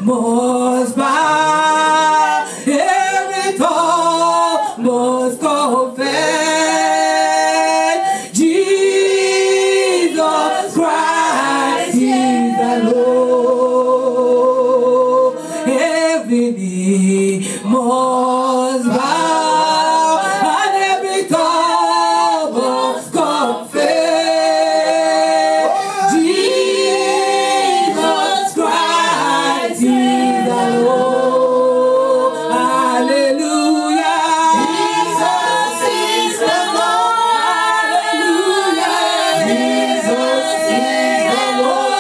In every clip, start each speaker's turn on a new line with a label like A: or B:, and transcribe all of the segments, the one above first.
A: must bow, every tongue must confess, Jesus Christ is the Lord. Every knee must bow, and every tongue must confess, Jesus Christ is the Lord. Hallelujah. Jesus is the Lord. Hallelujah. Jesus is the Lord.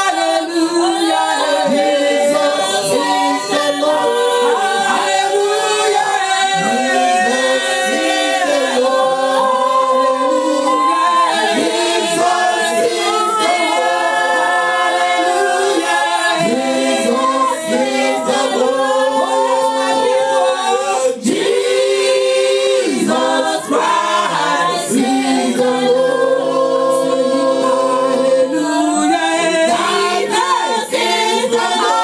A: Hallelujah. Jesus is the Lord. Hallelujah. Jesus is the Lord. Hallelujah. Jesus is the Lord. Hallelujah. Jesus is the Lord. Jesus Christ is the Lord. Hallelujah. Jesus is the Lord.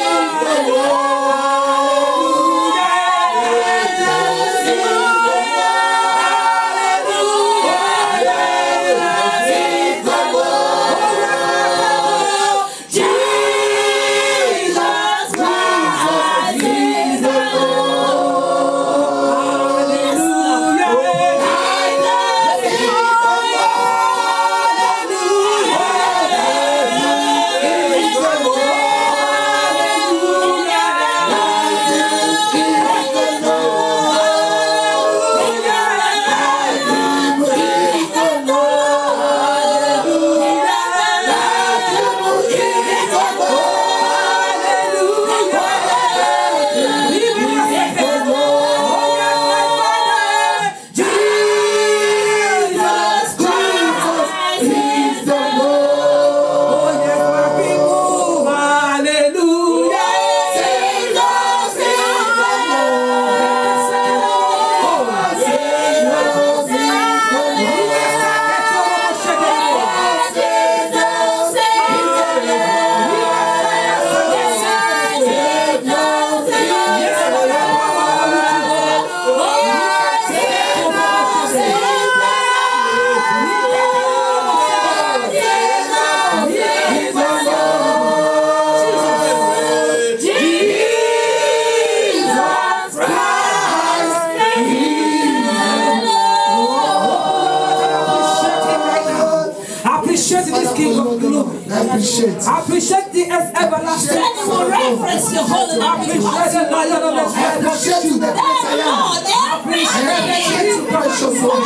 A: Hallelujah. Jesus is the Lord. Appreciate this King of Glory. Appreciate the everlasting.
B: Let them reference your holy name.
A: Appreciate the Lion of the tribe of Judah.
B: Appreciate
A: you, precious Lord.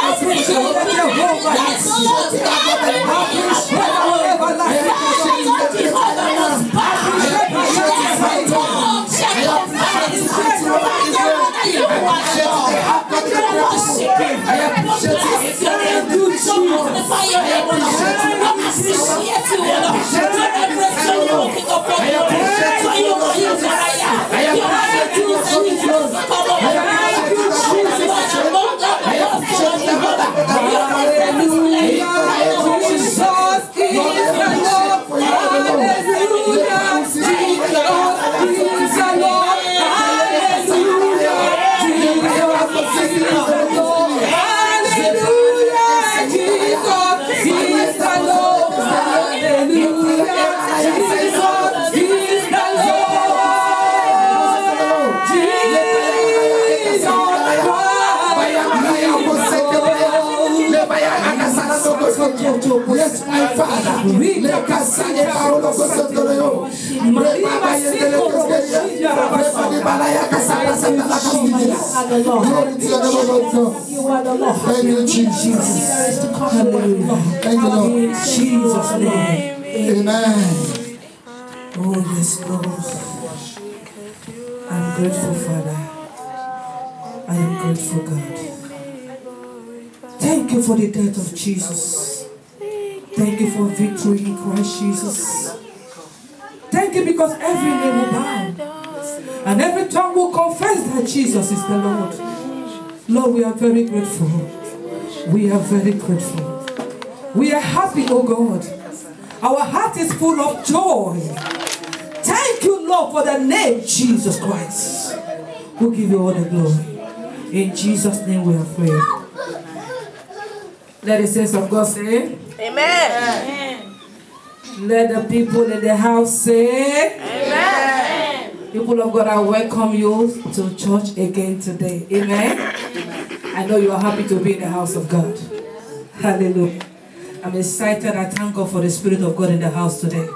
B: appreciate
C: Yes, my Father. Thank you, Jesus. Thank you, Lord.
A: In Jesus' name.
C: Amen.
A: Oh, yes, Lord. I'm grateful, Father. I am grateful, God. Thank you for the death of Jesus. Thank you for victory in Christ Jesus. Thank you because every knee will bow and every tongue will confess that Jesus is the Lord. Lord, we are very grateful. We are very grateful. We are happy, oh God. Our heart is full of joy. Thank you, Lord, for the name Jesus Christ. We'll give you all the glory. In Jesus' name we are prayed. Let the saints of God say,
B: Amen.
A: let the people in the house say,
B: Amen.
A: people of God, I welcome you to church again today. Amen. I know you are happy to be in the house of God. Hallelujah. I'm excited. I thank God for the Spirit of God in the house today.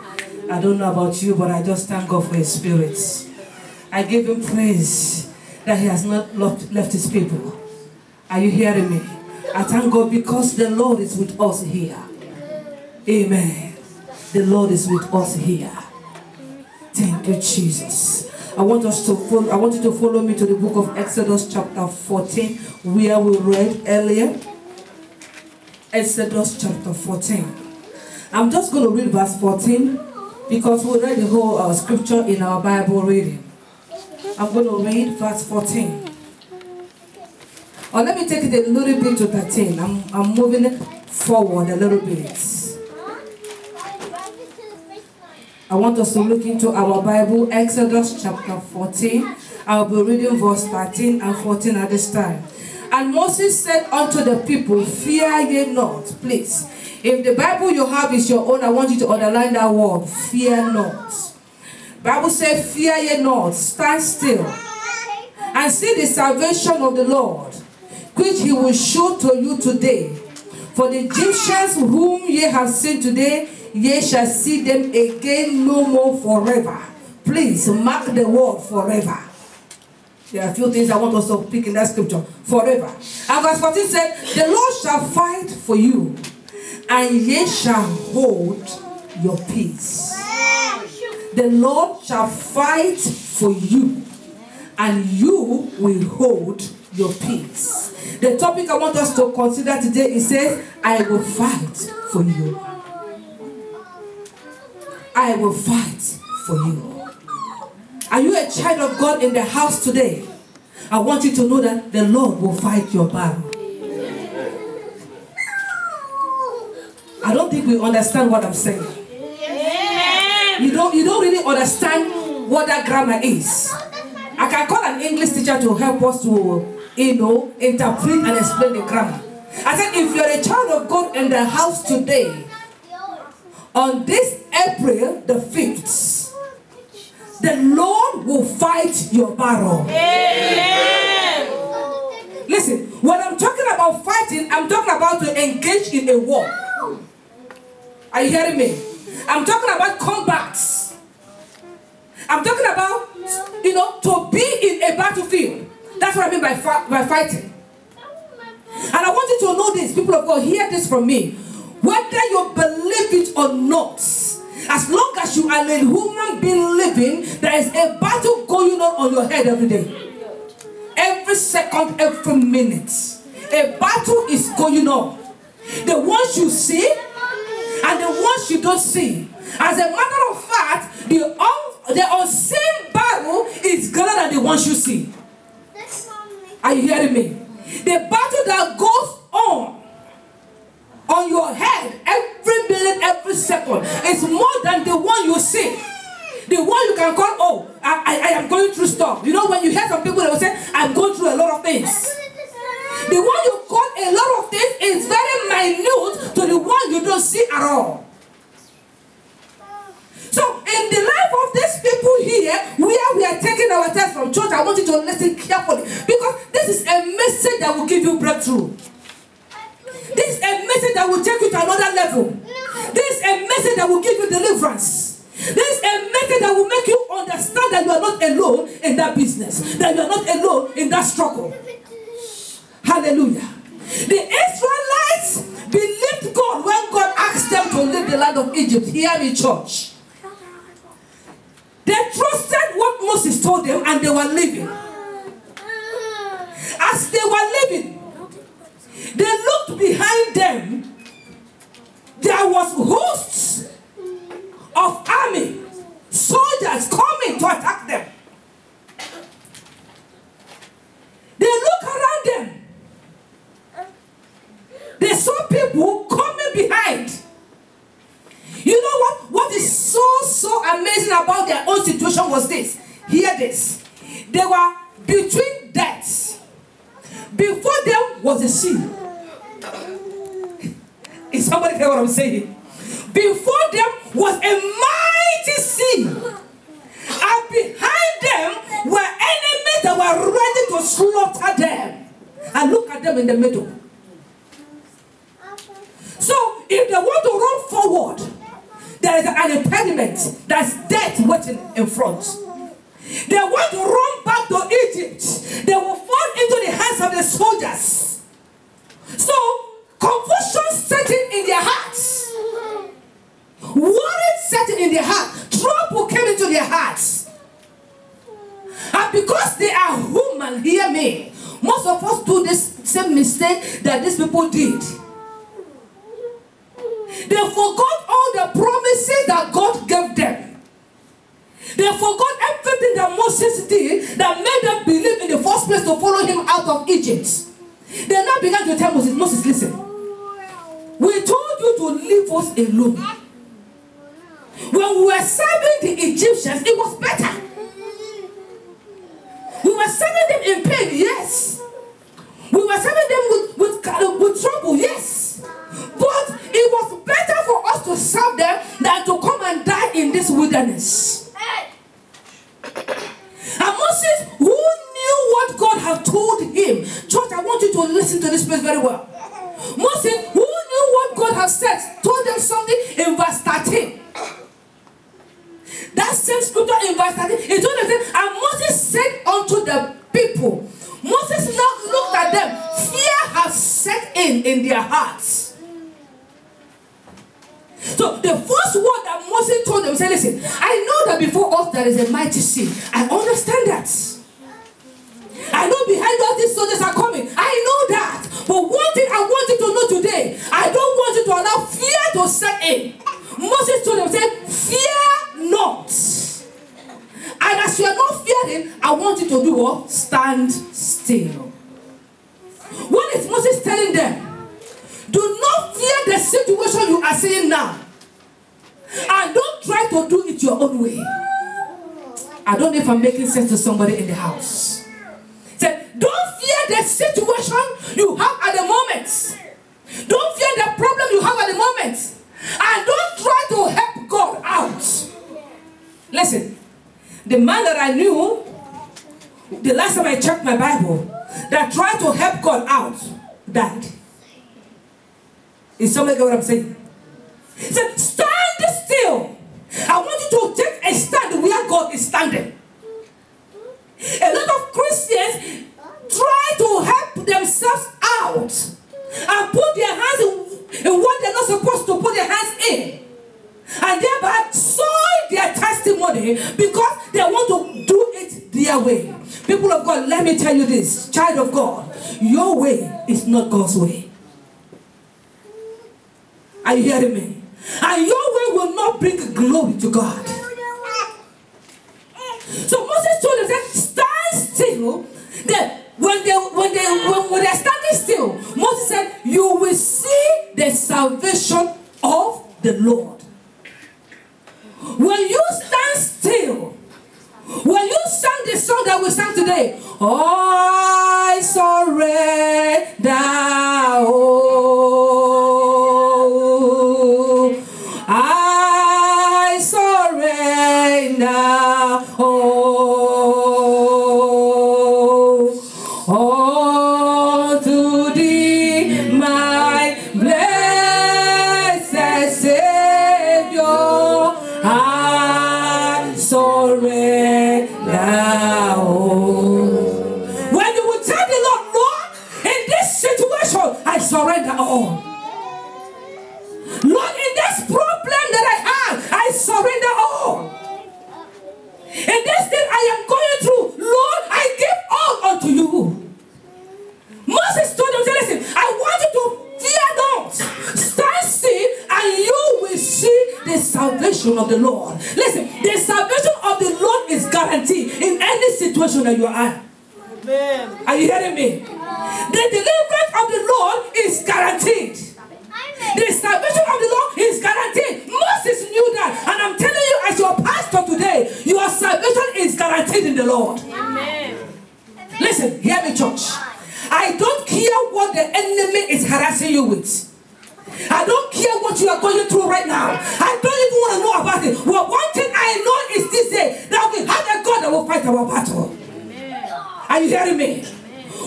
A: I don't know about you, but I just thank God for His Spirit. I give Him praise that He has not left His people. Are you hearing me? I thank God because the Lord is with us here. Amen. The Lord is with us here. Thank you, Jesus. I want you to follow me to the book of Exodus chapter 14, where we read earlier. Exodus chapter 14. I'm just going to read verse 14 because we read the whole scripture in our Bible reading. I'm going to read verse 14. Or let me take it a little bit to 13. I'm moving it forward a little bit. I want us to look into our Bible, Exodus chapter 14. I'll be reading verse 13 and 14 at this time. And Moses said unto the people, fear ye not. Please, if the Bible you have is your own, I want you to underline that word, fear not. Bible says, fear ye not, stand still, and see the salvation of the Lord, which He will show to you today. For the Egyptians whom ye have seen today, ye shall see them again no more forever. Please mark the word forever. There are a few things I want us to pick in that scripture. Forever. And verse 14 said, the Lord shall fight for you, and ye shall hold your peace. The Lord shall fight for you, and you will hold your peace. The topic I want us to consider today, it says, I will fight for you. I will fight for you. Are you a child of God in the house today? I want you to know that the Lord will fight your battle. I don't think we understand what I'm saying. You don't really understand what that grammar is. I can call an English teacher to help us to, interpret and explain the grammar. I said, if you're a child of God in the house today, on this April the 5th, the Lord will fight your battle. Amen. Listen, when I'm talking about fighting, I'm talking about to engage in a war. Are you hearing me? I'm talking about combats. I'm talking about, to be in a battlefield. That's what I mean by fighting. And I want you to know this, people of God, hear this from me. Whether you believe it or not, as long as you are a human being living, there is a battle going on your head every day. Every second, every minute. A battle is going on. The ones you see and the ones you don't see. As a matter of fact, the unseen battle is greater than the ones you see. Are you hearing me? The battle that goes on your head every minute, every second is more than the one you see. The one you can call, I am going through stuff. You know, when you hear some people, they will say, I'm going through a lot of things. The one you call a lot of things is very minute to the one you don't see at all. So, in the life of these people here, where we are taking our test from church, I want you to listen carefully, because this is a message that will give you breakthrough. This is a message that will take you to another level. This is a message that will give you deliverance. This is a message that will make you understand that you are not alone in that business, that you are not alone in that struggle. Hallelujah. The Israelites believed God when God asked them to leave the land of Egypt. Hear me, church. They trusted what Moses told them, and they were living. As they were living, they looked behind them. There was hosts of army, so amazing about their own situation was this. Hear this. They were between deaths. Before them was a sea. Is somebody hear what I'm saying? Before them was a mighty sea. And behind them were enemies that were ready to slaughter them. And look at them in the middle. So if they want to run forward, there is an impediment. There's death waiting in front. They want to run back to Egypt. They will fall into the hands of the soldiers. So confusion setting in their hearts. Worry setting in their heart. Trouble came into their hearts. And because they are human, hear me, most of us do this same mistake that these people did. They forgot all the promises that God gave them. They forgot everything that Moses did that made them believe in the first place to follow him out of Egypt. They now began to tell Moses, Moses, listen. We told you to leave us alone. When we were serving the Egyptians, it was better. We were serving them in pain, yes. We were serving them with trouble, yes. But it was better for us to serve them than to come and die in this wilderness. And Moses, who knew what God had told him, church, I want you to listen to this place very well. Moses, who knew what God had said, told them something in verse 13. That same scripture in verse 13, it told them, and Moses said unto the people, Moses now looked at them, fear has set in their hearts. So the first word that Moses told them, said, listen, I know that before us there is a mighty sea. I understand that. I know behind all these soldiers are coming. I know that. But one thing I want you to know today, I don't want you to allow fear to set in. Moses told them, said, fear not. And as you are not fearing, I want you to do what? Stand still. What is Moses telling them? Do not fear the situation you are seeing now. And don't try to do it your own way. I don't know if I'm making sense to somebody in the house. Say, don't fear the situation you have at the moment. Don't fear the problem you have at the moment. And don't try to help God out. Listen, the man that I knew, the last time I checked my Bible, that tried to help God out, died. Is somebody get what I'm saying? He said, stand still. I want you to take a stand where God is standing. A lot of Christians try to help themselves out and put their hands in what they're not supposed to put their hands in. And thereby soil their testimony because they want to do it their way. People of God, let me tell you this. Child of God, your way is not God's way. Are you hearing me? And your way will not bring glory to God. So Moses told them, stand still. Then when they're standing still, Moses said, you will see the salvation of the Lord. When you stand still, when you sang the song that we sang today, I surrender, oh, I surrender, oh, to thee, my blessed Savior, I surrender. When you will tell the Lord, Lord, in this situation, I surrender all. Lord, in this problem that I have, I surrender all. In this thing I am going through, Lord, I give all unto you. Moses told them, listen, I want you to fear not. Stand still and you will see the salvation of the Lord. Listen, the salvation of the Lord is guaranteed in any situation that you are in. Amen. Are you hearing me? The deliverance of the Lord is guaranteed. The salvation of the Lord is guaranteed. Moses knew that. And I'm telling you, as your pastor, the Lord.
B: Amen.
A: Listen, hear me, church. I don't care what the enemy is harassing you with. I don't care what you are going through right now. I don't even want to know about it. Well, one thing I know is this day that we have a God that will fight our battle.
B: Amen.
A: Are you hearing me?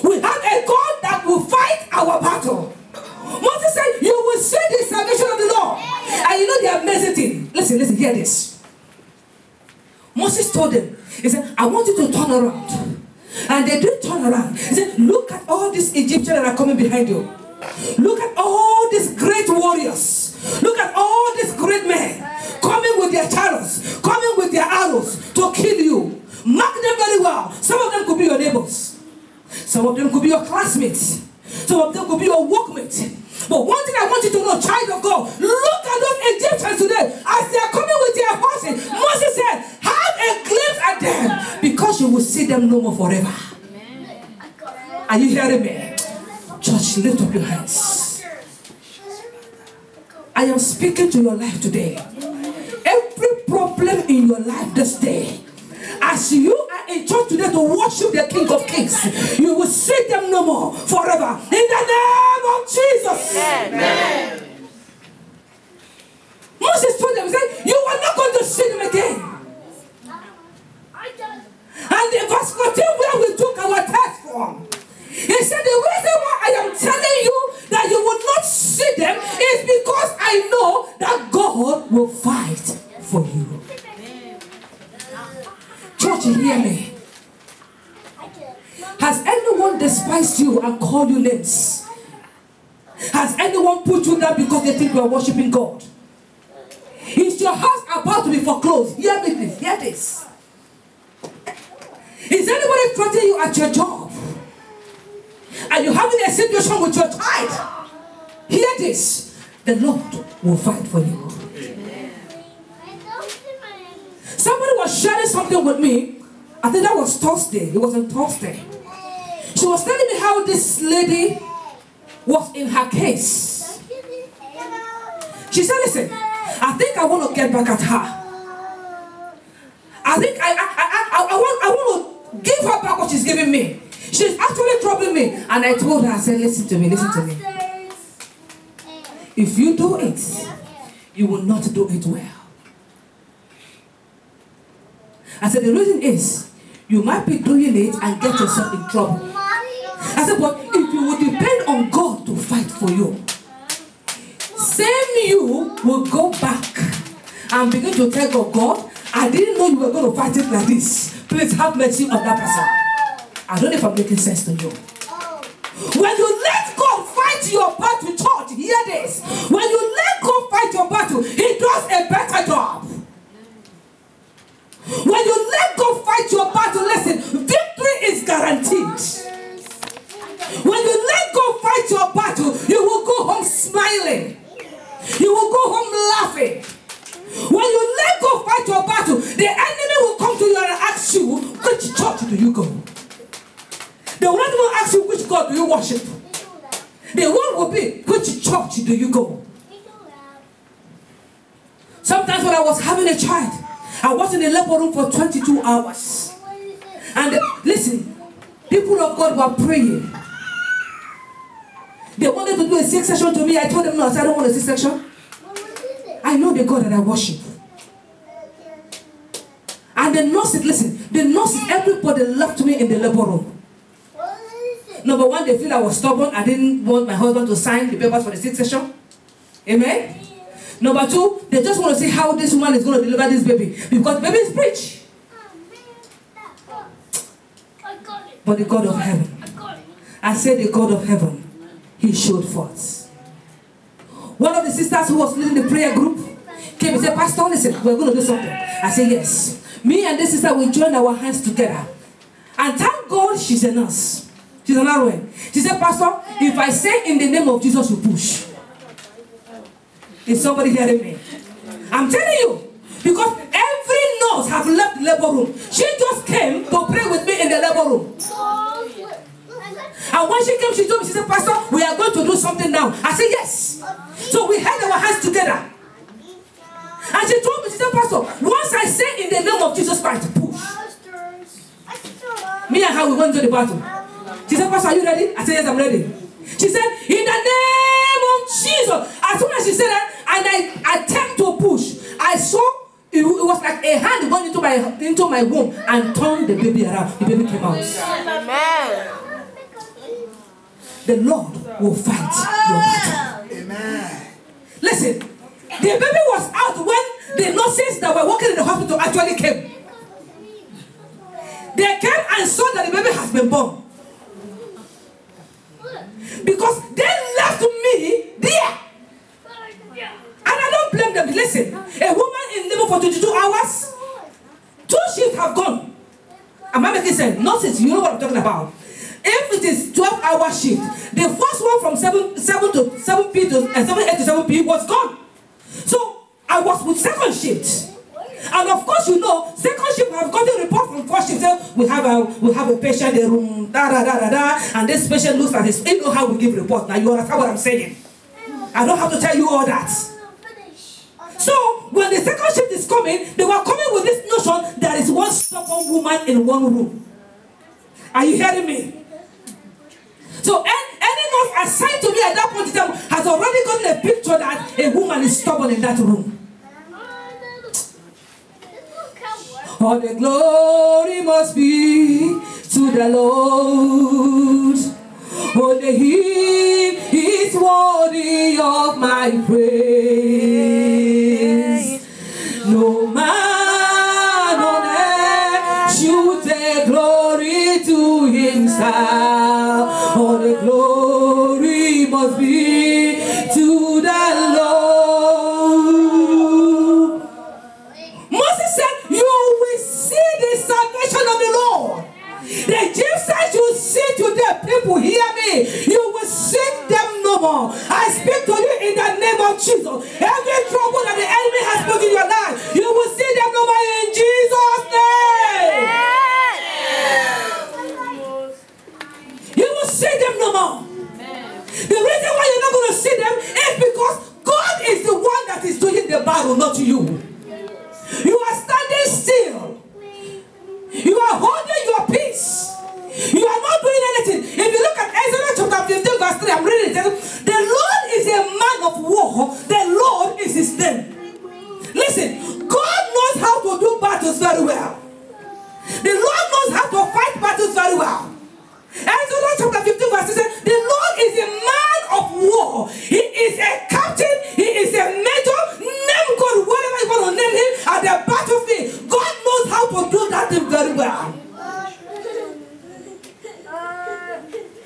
A: We have a God that will fight our battle. Moses said, you will see the salvation of the Lord. And you know the amazing thing. Listen, hear this. Moses told them, he said, I want you to turn around. And they did turn around. He said, look at all these Egyptians that are coming behind you. Look at all these great warriors. Look at all these great men coming with their chariots, coming with their arrows to kill you. Mark them very well. Some of them could be your neighbors. Some of them could be your classmates. Some of them could be your workmates. But one thing I want you to know, child of God, look at those Egyptians today as they are coming with their horses. Moses said, have a glimpse at them because you will see them no more forever. Are you hearing me? Church, lift up your hands. I am speaking to your life today. Every problem in your life this day, as you are in church today to worship the King of Kings, you will see them no more forever. In the name of Jesus.
B: Amen.
A: Moses told them, he said, you are not going to see them again. And in verse 14, where we took our text from, he said, the reason why I am telling you that you will not see them is because I know that God will fight for you. Church, hear me. Has anyone despised you and called you names? Has anyone put you down because they think you are worshiping God? Is your house about to be foreclosed? Hear me, please. Hear this. Is anybody threatening you at your job? And you're having a situation with your child? Hear this. The Lord will fight for you. Somebody was sharing something with me. I think that was Thursday. It was on Thursday. She was telling me how this lady was in her case. She said, listen, I think I want to get back at her. I think I want to give her back what she's giving me. She's actually troubling me. And I told her, I said, listen to me. If you do it, you will not do it well. I said, the reason is, you might be doing it and get yourself in trouble. I said, but if you would depend on God to fight for you, same you will go back and begin to tell God, I didn't know you were going to fight it like this. Please have mercy on that person. I don't know if I'm making sense to you. When you let God fight your battle, church, hear this. When you let God fight your battle, He does a better job. When you let God fight your battle, listen, victory is guaranteed. When you let God fight your battle, you will go home smiling. You will go home laughing. When you let God fight your battle, the enemy will come to you and ask you, which church do you go? They will not even ask you, which God do you worship? The one will be, which church do you go? Sometimes when I was having a child, I was in the labor room for 22 hours. And listen, people of God were praying. They wanted to do a C-section to me. I told them, no, I said, I don't want a C-section. I know the God that I worship. And the nurses, listen, the nurses, everybody left me in the labor room. Number one, they feel I was stubborn. I didn't want my husband to sign the papers for the C-section. Amen? Number two, they just want to see how this woman is going to deliver this baby. Because the baby is preached. But the God of heaven, I said the God of heaven, He showed forth. One of the sisters who was leading the prayer group came and said, Pastor, listen, we're going to do something. I said, yes. Me and this sister will join our hands together. And thank God she's a nurse. She's an RN. She said, Pastor, if I say in the name of Jesus, you push. Is somebody hearing me? I'm telling you. Because every nurse have left the labor room. She just came to pray with me in the labor room. And when she came, she told me, she said, Pastor, we are going to do something now. I said, yes. So we held our hands together. And she told me, she said, Pastor, once I say in the name of Jesus Christ, push. how we went to the battle. She said, Pastor, are you ready? I said, yes, I'm ready. She said, in the name of Jesus. As soon as she said that, and I attempted to push, I saw it was like a hand went into my womb and turned the baby around. The baby came out.
B: Amen.
A: The Lord will fight your battle.
C: Amen.
A: Listen, the baby was out when the nurses that were working in the hospital actually came. They came and saw that the baby has been born. Because they left me there. And I don't blame them. Listen, a woman in labor for 22 hours, 2 shifts have gone. Am I making sense? Nurses, you know what I'm talking about. If it is 12-hour shift, the first one from 7 p to 7 a to 7 p was gone. So I was with second shift. And of course, you know, second shift have got a report from first shift. So we have a patient in the room, and this patient looks like this. You know how we give report. Now you understand what I'm saying. I don't have to tell you all that. So when the second shift is coming, they were coming with this notion there is one stubborn woman in one room. Are you hearing me? So any nurse assigned to me at that point in time has already gotten a picture that a woman is stubborn in that room. All the glory must be to the Lord. Only He is worthy of my praise. No man on earth should take glory to himself. All the glory must be to the Lord. Moses said, you will see the salvation of the Lord. The Egyptians you see today, people hear me. You will see them no more. I speak to you in the name of Jesus. Every trouble that the enemy has put in your life, you will see them no more in Jesus' name. You will see them no more. The reason why you're not going to see them is because God is the one that is doing the battle, not you. You are standing still. You are holding your peace. You are not doing anything. If you look at Exodus chapter 15 verse 3, I'm reading it. The Lord is a man of war. The Lord is his name. Listen, God knows how to do battles very well. The Lord knows how to fight battles very well. Exodus chapter 15 verse 6 says, the Lord is a man of war. He is a captain. He is a major. Name God, whatever you want to name him, at the battlefield. God knows how to do that thing very well.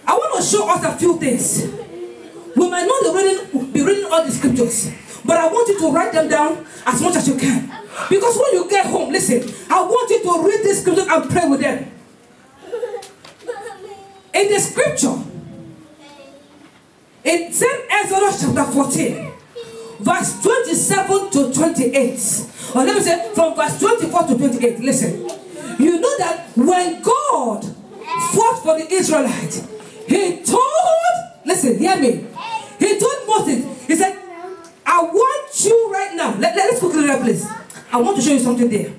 A: I want to show us a few things. We might not be reading all the scriptures, but I want you to write them down as much as you can. Because when you get home, listen, I want you to read these scriptures and pray with them. In the scripture, it said Exodus chapter 14, verse 27 to 28. Or let me say from verse 24 to 28. Listen, you know that when God fought for the Israelites, he told, listen, hear me. He told Moses, he said, I want you right now. Let's quickly read, please. I want to show you something there.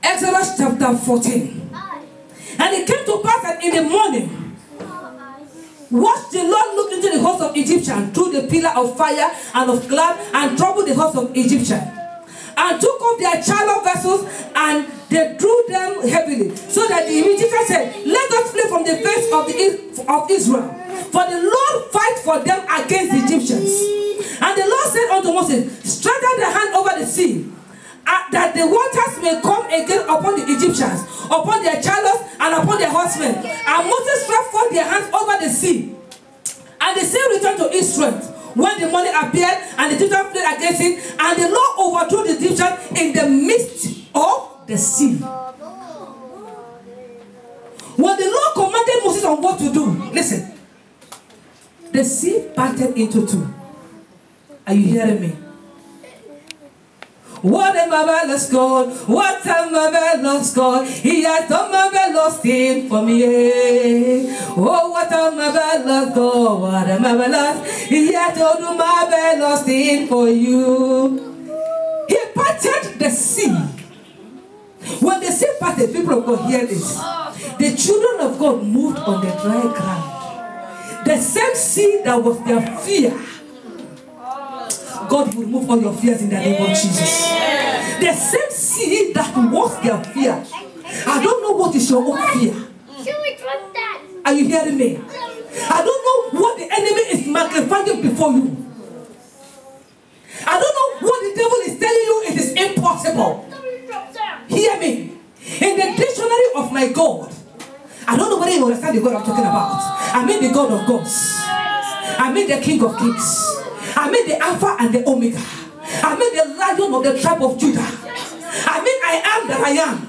A: Exodus chapter 14. And it came to pass that in the morning, watch the Lord look into the host of Egyptians through the pillar of fire and of cloud and troubled the host of Egyptians. And took up their chariot vessels and they drew them heavily. So that the Egyptians said, let us flee from the face of Israel. For the Lord fight for them against the Egyptians. And the Lord said unto Moses, stretch out the hand over the sea, that the waters may come again upon the Egyptians, upon their chariots and upon their horsemen. And Moses stretched forth their hands over the sea. And the sea returned to its strength when the morning appeared, and the Egyptians fled against it, and the Lord overthrew the Egyptians in the midst of the sea. When the Lord commanded Moses on what to do, listen, the sea parted into two. Are you hearing me? What a marvelous God, what a marvelous God, He has done marvelous thing for me. Oh, what a marvelous God, what a marvelous, He has done marvelous thing for you. He parted the sea. When the sea parted, people of God, hear this. The children of God moved on the dry ground. The same sea that was their fear, God will remove all your fears in the name of Jesus. The same sea that was their fear. I don't know what is your own fear. Are you hearing me? I don't know what the enemy is magnifying before you. I don't know what the devil is telling you it is impossible. Hear me. In the dictionary of my God, I don't know whether you understand the God I'm talking about. I mean the God of gods. I mean the King of kings. I mean the Alpha and the Omega. I mean the Lion of the tribe of Judah. I mean I am that I am.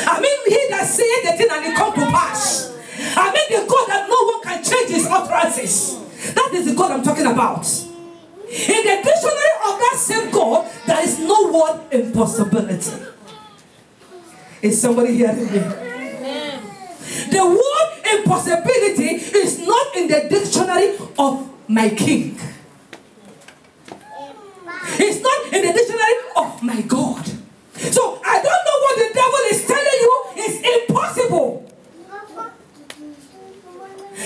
A: I mean he that saith the thing and it come to pass. I mean the God that no one can change his utterances. That is the God I'm talking about. In the dictionary of that same God, there is no word impossibility. Is somebody hearing me? The word impossibility is not in the dictionary of my King. It's not in the dictionary of my God. So I don't know what the devil is telling you is impossible.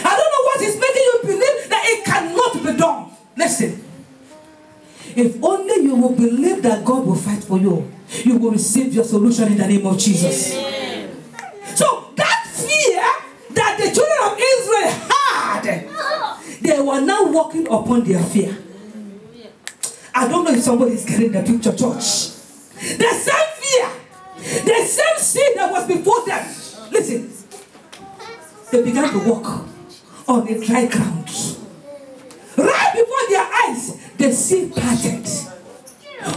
A: I don't know what is making you believe that it cannot be done. Listen. If only you will believe that God will fight for you, you will receive your solution in the name of Jesus. Amen. So that fear that the children of Israel had, they were now walking upon their fear. I don't know if somebody is getting the picture, church. The same fear, the same sin that was before them. Listen, they began to walk on a dry ground. Right before their eyes, the sea parted.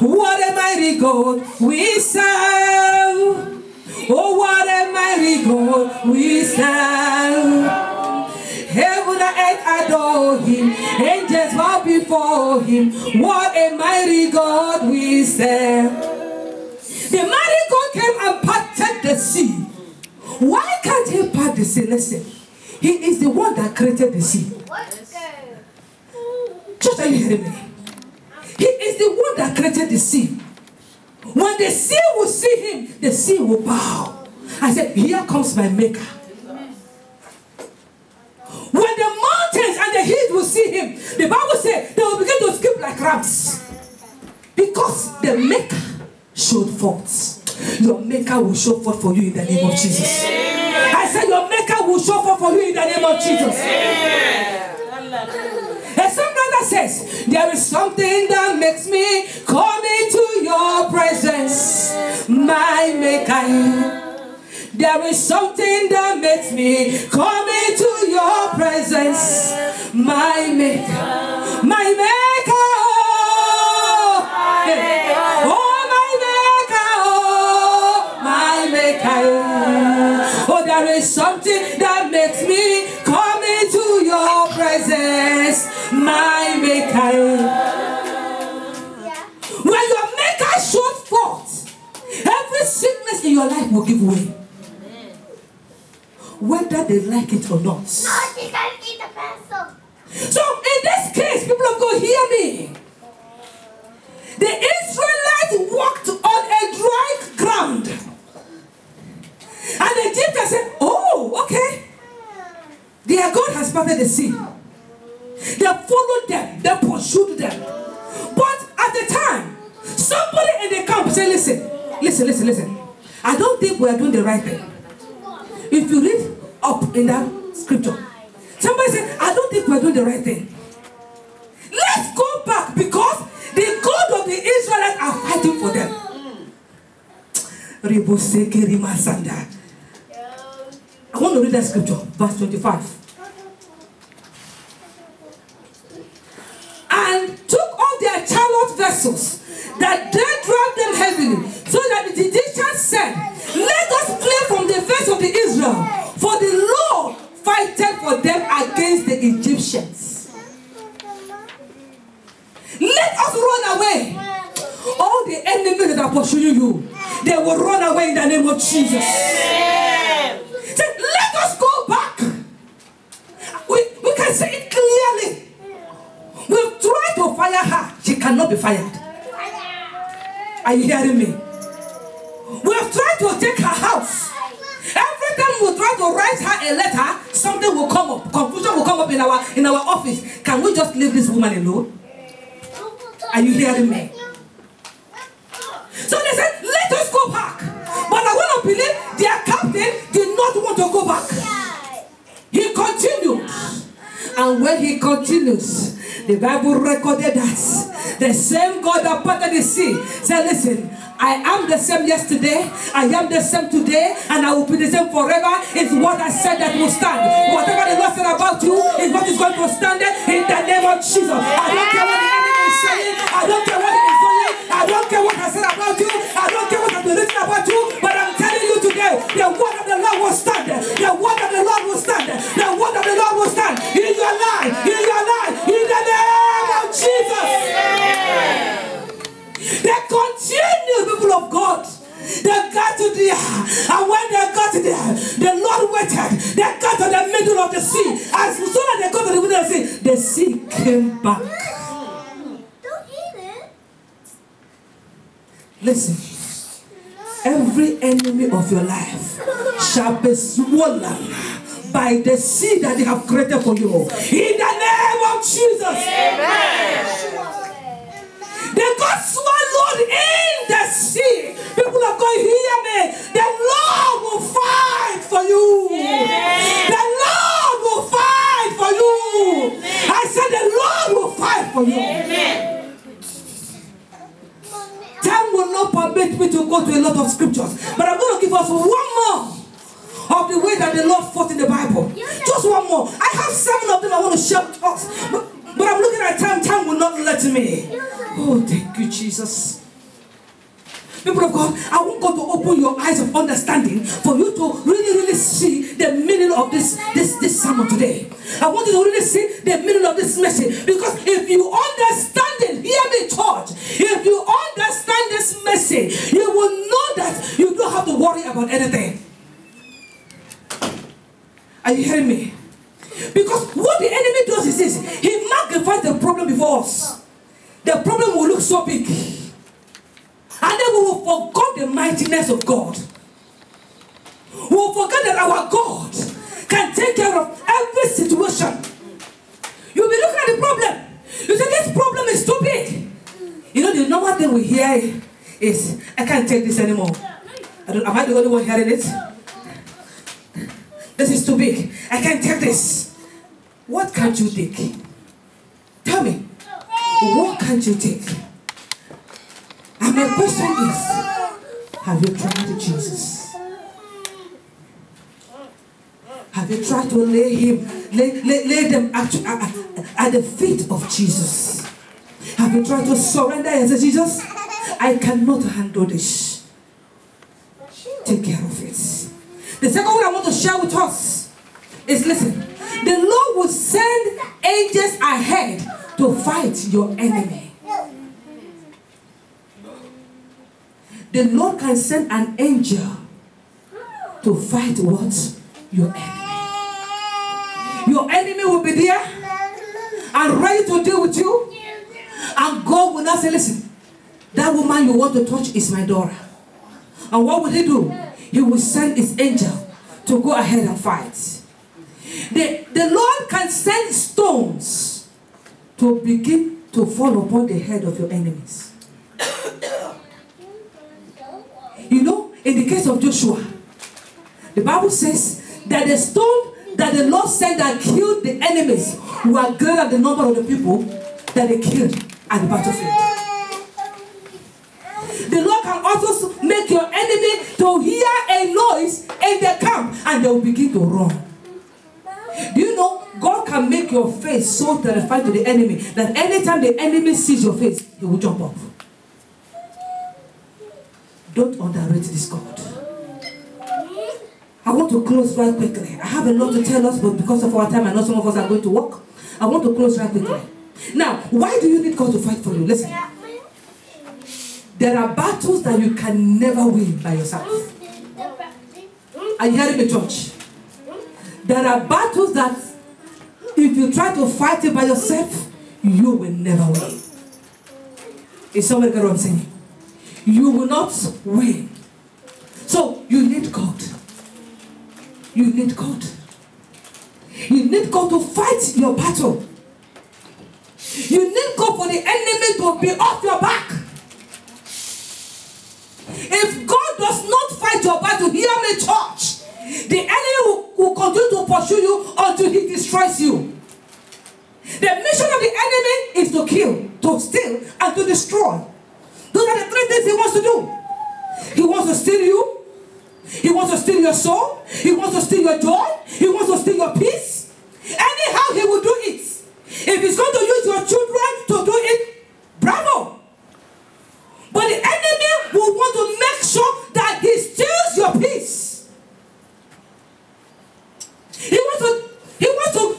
A: What a mighty God we serve. Oh, what a mighty God we serve. Heaven and earth adore him. Angels bow before him. What a mighty God we serve. The mighty God came and parted the sea. Why can't he part the sea? Listen, he is the one that created the sea. Church, are you hearing me? He is the one that created the sea. When the sea will see him, the sea will bow. I said, here comes my maker. When the mountains and the hills will see him, the Bible says they will begin to skip like rams. Because the maker showed forth. Your maker will show forth for you in the name of Jesus. I said your maker will show forth for you in the name of Jesus. And some brother says, there is something that makes me come into your presence, my maker. There is something that makes me come into your presence, my maker. My maker, oh my maker, oh there is something that makes me come into your presence, my maker. When your maker shows forth, every sickness in your life will give way. Whether they like it or not. So in this case, people of God, hear me. The Israelites walked on a dry ground. And the Egyptians said, oh, okay. Their God has parted the sea. They followed them. They pursued them. But at the time, somebody in the camp said, listen. I don't think we are doing the right thing. If you read up in that scripture, somebody said, I don't think we're doing the right thing. Let's go back because the God of the Israelites are fighting for them. I want to read that scripture, verse 25. And took all their chariot vessels that they dragged them heavily, so that the Egyptians said, let us flee from the face of the Israel, for the Lord fighteth for them against the Egyptians. Let us run away. All the enemies that are pursuing you, they will run away in the name of Jesus. Say, let us go back. We can say it clearly. We've tried to fire her. She cannot be fired. Are you hearing me? We We have tried to take her house. Every time we try to write her a letter, something will come up. Confusion will come up in our office. Can we just leave this woman alone? Are you hearing me? So they said, let us go back. But I want to believe their captain did not want to go back. He continued. And when he continues, the Bible recorded that the same God that parted the sea said, listen, I am the same yesterday, I am the same today, and I will be the same forever. It's what I said that will stand. Whatever the Lord said about you is what is going to stand in the name of Jesus. I don't care what the enemy is saying. I don't care what it is saying. I don't care what I said about you. I don't care what has been written about you. But I'm telling you today, the word of the Lord will stand. The word of the Lord will stand. The word of the Lord will stand in your life. In your life. In the name of Jesus. They continued, people of God. They got to there. And when they got there, the Lord waited. They got to the middle of the sea. As soon as they got to the middle of the sea came back.
B: Don't eat it.
A: Listen. Every enemy of your life shall be swollen by the sea that they have created for you. In the name of Jesus.
B: Amen.
A: They got swallowed in the sea. People of God, hear me. The Lord will fight for you. Amen. The Lord will fight for you. Amen. I said the Lord will fight for you. Amen. Time will not permit me to go to a lot of scriptures, but I'm going to give us one more of the way that the Lord fought in the Bible. Just one more. I have 7 of them I want to share with us. But I'm looking at time. Time will not let me. Oh, thank you, Jesus. People of God, I want God to open your eyes of understanding for you to really see the meaning of this sermon today. I want you to really see the meaning of this message. Because if you understand it, hear me, church. If you understand this message, you will know that you don't have to worry about anything. Are you hearing me? Because what the enemy does is this. He magnifies the problem before us. The problem will look so big. And then we will forget the mightiness of God. We will forget that our God can take care of every situation. You'll be looking at the problem. You say, this problem is too big. You know, the normal thing we hear is, I can't take this anymore. Am I the only one hearing it? This is too big. I can't take this. What can't you take? Tell me. What can't you take? And my question is, have you tried Jesus? Have you tried to lay them at the feet of Jesus? Have you tried to surrender and say, Jesus, I cannot handle this. Take care of it. The second one I want to share with us is, listen, the Lord will send angels ahead to fight your enemy. The Lord can send an angel to fight what? Your enemy. Your enemy will be there and ready to deal with you. And God will not say, listen, that woman you want to touch is my daughter. And what will he do? He will send his angel to go ahead and fight. The Lord can send stones to begin to fall upon the head of your enemies. You know, in the case of Joshua, the Bible says that the stone that the Lord sent that killed the enemies were greater than the number of the people that they killed at the battlefield. The Lord can also make your enemy to hear a noise in the camp and they will begin to run. Do you know God can make your face so terrifying to the enemy that anytime the enemy sees your face, he will jump up. Don't underrate this God. I want to close right quickly. I have a lot to tell us, but because of our time, I know some of us are going to work. I want to close right quickly. Now, why do you need God to fight for you? Listen. There are battles that you can never win by yourself. Are you hearing me, church? There are battles that if you try to fight it by yourself, you will never win. Is somebody get what I'm saying? You will not win. You need God. You need God to fight your battle. You need God for the enemy to be off your back. If God does not fight your battle, hear me, church, the enemy will continue to pursue you until he destroys you. The mission of the enemy is to kill, to steal, and to destroy. Those are the three things he wants to do. He wants to steal you. He wants to steal your soul. He wants to steal your joy. He wants to steal your peace. Anyhow, he will do it. If he's going to use your children to do it, bravo. But the enemy will want to make sure that he steals your peace. He wants to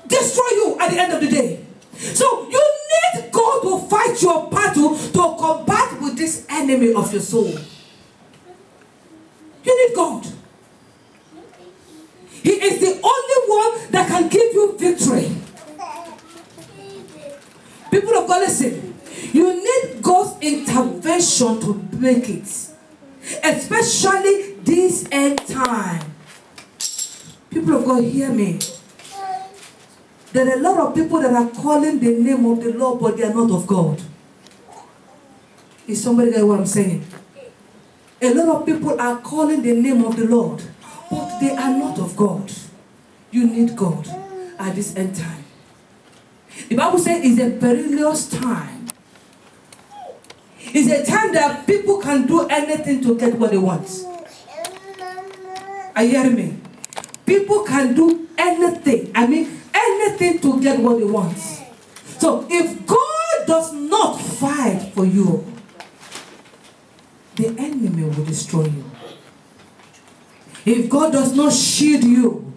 A: destroy you at the end of the day. So you need God to fight your battle to combat with this enemy of your soul. You need God. He is the only one that can give you victory. People of God, listen. You need God's intervention to make it. Especially this end time. People of God, hear me. There are a lot of people that are calling the name of the Lord, but they are not of God. Is somebody getting what I'm saying? A lot of people are calling the name of the Lord, but they are not of God. You need God at this end time. The Bible says it's a perilous time. It's a time that people can do anything to get what they want. Are you hearing me? People can do anything. I mean, anything to get what they want. So if God does not fight for you, the enemy will destroy you. If God does not shield you,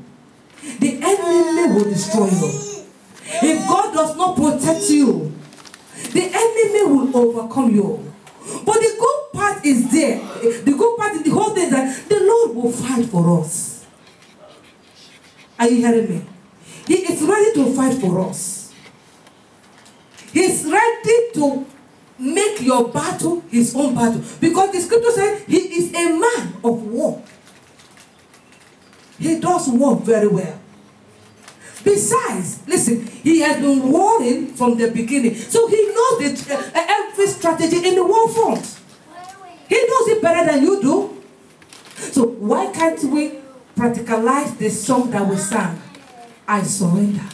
A: the enemy will destroy you. If God does not protect you, the enemy will overcome you. But the good part is there. The good part is the whole thing that the Lord will fight for us. Are you hearing me? He is ready to fight for us. He's ready to make your battle his own battle. Because the scripture says he is a man of war. He does war very well. Besides, listen, he has been warring from the beginning. So he knows every strategy in the war front. He knows it better than you do. So why can't we practicalize the song that we sang? I surrender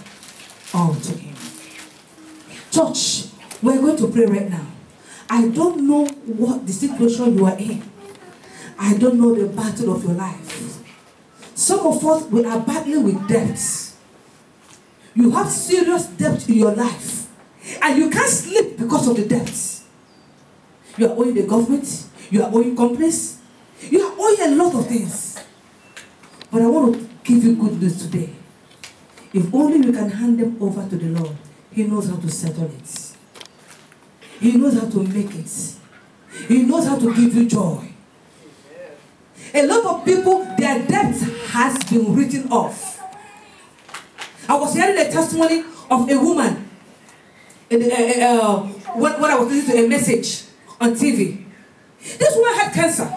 A: all to him. Church, we're going to pray right now. I don't know what the situation you are in. I don't know the battle of your life. Some of us, we are battling with debts. You have serious debt in your life. And you can't sleep because of the debts. You are owing the government. You are owing companies. You are owing a lot of things. But I want to give you good news today. If only you can hand them over to the Lord, he knows how to settle it. He knows how to make it. He knows how to give you joy. A lot of people, their debt has been written off. I was hearing a testimony of a woman when I was listening to a message on TV. This woman had cancer.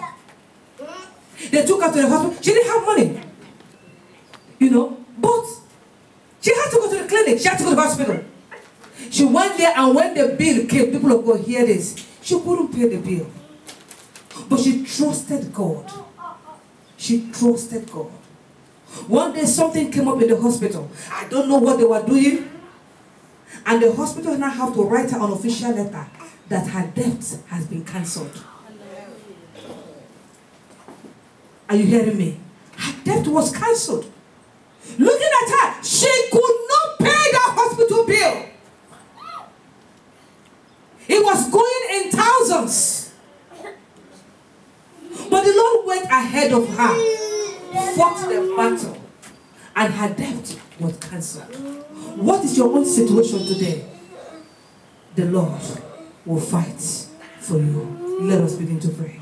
A: They took her to the hospital. She didn't have money. You know, but she had to go to the clinic. She had to go to the hospital. She went there, and when the bill came, people of God, hear this. She couldn't pay the bill. But she trusted God. She trusted God. One day something came up in the hospital. I don't know what they were doing. And the hospital now have to write her an official letter that her debt has been cancelled. Are you hearing me? Her debt was cancelled. Looking at her, she could not pay the hospital bill. It was going in thousands. But the Lord went ahead of her, fought the battle, and her debt was cancelled. What is your own situation today? The Lord will fight for you. Let us begin to pray.